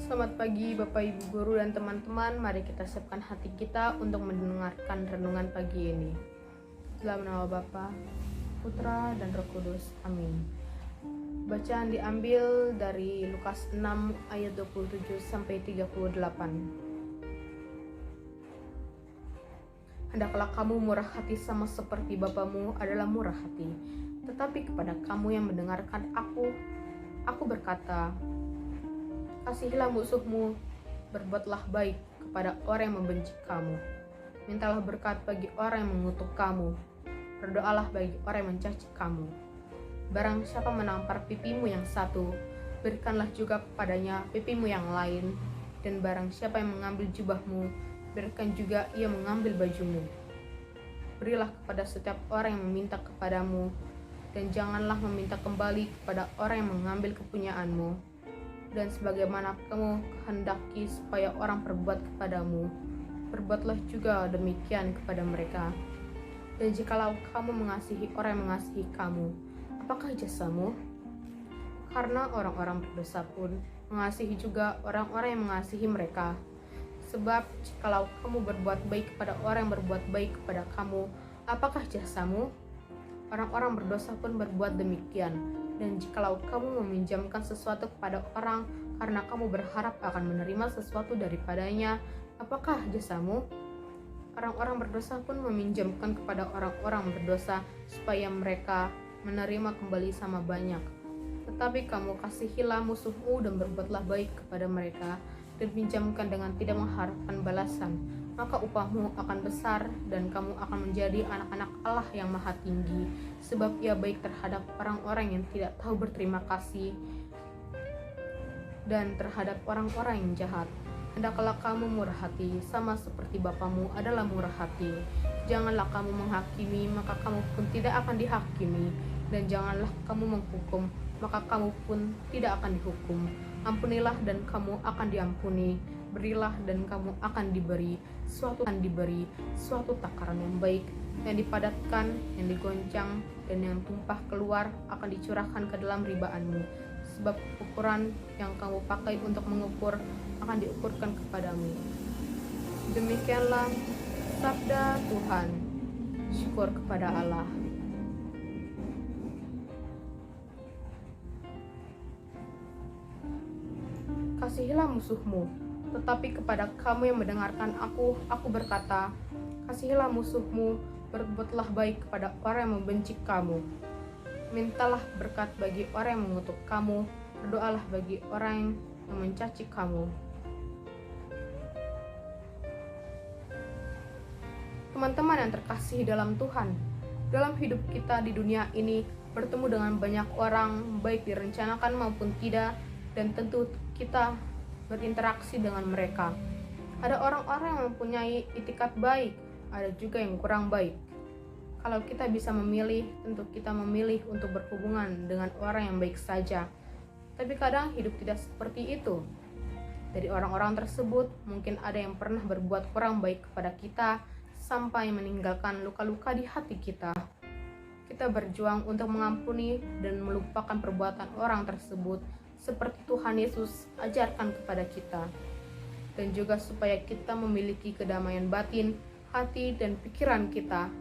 Selamat pagi Bapak Ibu Guru dan teman-teman. Mari kita siapkan hati kita untuk mendengarkan renungan pagi ini. Dalam nama Bapa, Putra dan Roh Kudus. Amin. Bacaan diambil dari Lukas 6 ayat 27 sampai 38. Hendaklah kamu murah hati sama seperti Bapamu adalah murah hati. Tetapi kepada kamu yang mendengarkan aku berkata, kasihilah musuhmu, berbuatlah baik kepada orang yang membenci kamu. Mintalah berkat bagi orang yang mengutuk kamu. Berdoalah bagi orang yang mencaci kamu. Barang siapa menampar pipimu yang satu, berikanlah juga kepadanya pipimu yang lain. Dan barang siapa yang mengambil jubahmu, berikan juga ia mengambil bajumu. Berilah kepada setiap orang yang meminta kepadamu, dan janganlah meminta kembali kepada orang yang mengambil kepunyaanmu. Dan sebagaimana kamu kehendaki supaya orang perbuat kepadamu, perbuatlah juga demikian kepada mereka. Dan jikalau kamu mengasihi orang yang mengasihi kamu, apakah jasamu? Karena orang-orang berdosa pun mengasihi juga orang-orang yang mengasihi mereka. Sebab jikalau kamu berbuat baik kepada orang yang berbuat baik kepada kamu, apakah jasamu? Orang-orang berdosa pun berbuat demikian. Dan jikalau kamu meminjamkan sesuatu kepada orang karena kamu berharap akan menerima sesuatu daripadanya, apakah jasamu? Orang-orang berdosa pun meminjamkan kepada orang-orang berdosa supaya mereka menerima kembali sama banyak. Tetapi kamu kasihilah musuhmu dan berbuatlah baik kepada mereka, dan pinjamkan dengan tidak mengharapkan balasan, maka upahmu akan besar dan kamu akan menjadi anak-anak Allah yang maha tinggi, sebab ia baik terhadap orang-orang yang tidak tahu berterima kasih dan terhadap orang-orang yang jahat. Hendaklah kamu murah hati, sama seperti Bapamu adalah murah hati. Janganlah kamu menghakimi, maka kamu pun tidak akan dihakimi, dan janganlah kamu menghukum, maka kamu pun tidak akan dihukum. Ampunilah dan kamu akan diampuni, berilah dan kamu akan diberi, suatu takaran yang baik, yang dipadatkan, yang digoncang, dan yang tumpah keluar akan dicurahkan ke dalam ribaanmu. Sebab ukuran yang kamu pakai untuk mengukur akan diukurkan kepadamu. Demikianlah sabda Tuhan. Syukur kepada Allah. Kasihilah musuhmu, tetapi kepada kamu yang mendengarkan aku berkata, kasihilah musuhmu, berbuatlah baik kepada orang yang membenci kamu. Mintalah berkat bagi orang yang mengutuk kamu, berdoalah bagi orang yang mencaci kamu. Teman-teman yang terkasih dalam Tuhan, dalam hidup kita di dunia ini bertemu dengan banyak orang, baik direncanakan maupun tidak, dan tentu kita berinteraksi dengan mereka. Ada orang-orang yang mempunyai itikat baik, ada juga yang kurang baik. Kalau kita bisa memilih, tentu kita memilih untuk berhubungan dengan orang yang baik saja. Tapi kadang hidup tidak seperti itu. Dari orang-orang tersebut, mungkin ada yang pernah berbuat kurang baik kepada kita, sampai meninggalkan luka-luka di hati kita. Kita berjuang untuk mengampuni dan melupakan perbuatan orang tersebut, seperti Tuhan Yesus ajarkan kepada kita. Dan juga supaya kita memiliki kedamaian batin, hati, dan pikiran kita.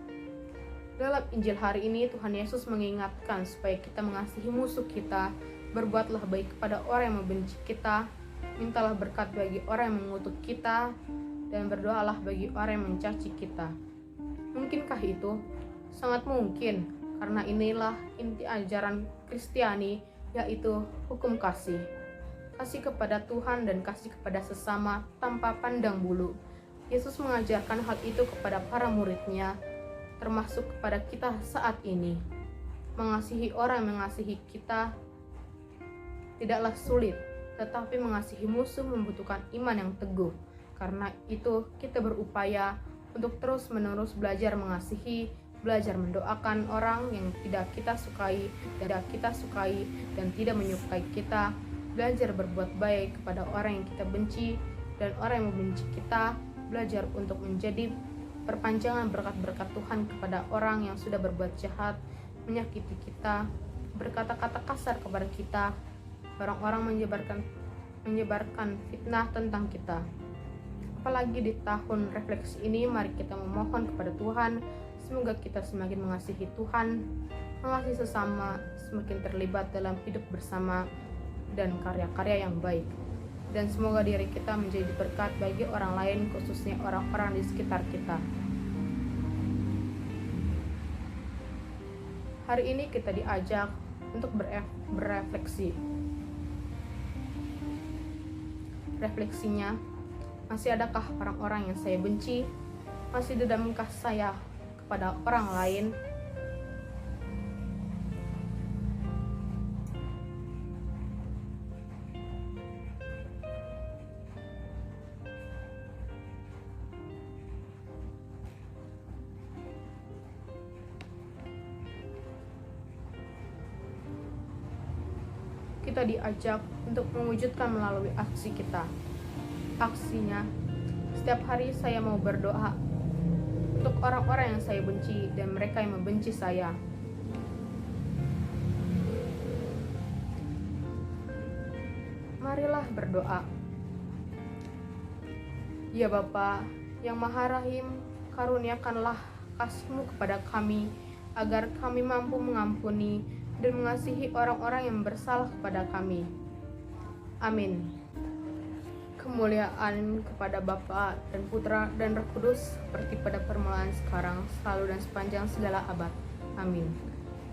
Dalam Injil hari ini, Tuhan Yesus mengingatkan supaya kita mengasihi musuh kita, berbuatlah baik kepada orang yang membenci kita, mintalah berkat bagi orang yang mengutuk kita, dan berdoalah bagi orang yang mencaci kita. Mungkinkah itu? Sangat mungkin, karena inilah inti ajaran Kristiani, yaitu hukum kasih. Kasih kepada Tuhan dan kasih kepada sesama tanpa pandang bulu. Yesus mengajarkan hal itu kepada para murid-Nya, termasuk kepada kita saat ini. Mengasihi orang yang mengasihi kita tidaklah sulit, tetapi mengasihi musuh membutuhkan iman yang teguh. Karena itu kita berupaya untuk terus-menerus belajar mengasihi, belajar mendoakan orang yang tidak kita sukai dan tidak menyukai kita, belajar berbuat baik kepada orang yang kita benci dan orang yang membenci kita, belajar untuk menjadi perpanjangan berkat-berkat Tuhan kepada orang yang sudah berbuat jahat, menyakiti kita, berkata-kata kasar kepada kita, orang-orang menyebarkan fitnah tentang kita. Apalagi di tahun refleksi ini, mari kita memohon kepada Tuhan, semoga kita semakin mengasihi Tuhan, mengasihi sesama, semakin terlibat dalam hidup bersama dan karya-karya yang baik. Dan semoga diri kita menjadi berkat bagi orang lain, khususnya orang-orang di sekitar kita. Hari ini kita diajak untuk berefleksi. Refleksinya, masih adakah orang-orang yang saya benci? Masih dendamkah saya kepada orang lain? Kita diajak untuk mewujudkan melalui aksi kita. Aksinya, setiap hari saya mau berdoa untuk orang-orang yang saya benci dan mereka yang membenci saya. Marilah berdoa. Ya Bapa yang Maha Rahim, karuniakanlah kasih-Mu kepada kami, agar kami mampu mengampuni dan mengasihi orang-orang yang bersalah kepada kami. Amin. Kemuliaan kepada Bapa dan Putra dan Roh Kudus, seperti pada permulaan, sekarang, selalu, dan sepanjang segala abad. Amin.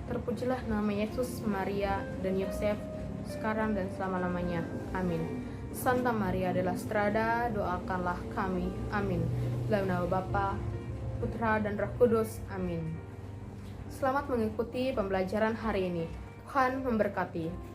Terpujilah nama Yesus, Maria, dan Yosef, sekarang dan selama-lamanya. Amin. Santa Maria della Strada, doakanlah kami. Amin. Dalam nama Bapa, Putra, dan Roh Kudus. Amin. Selamat mengikuti pembelajaran hari ini. Tuhan memberkati.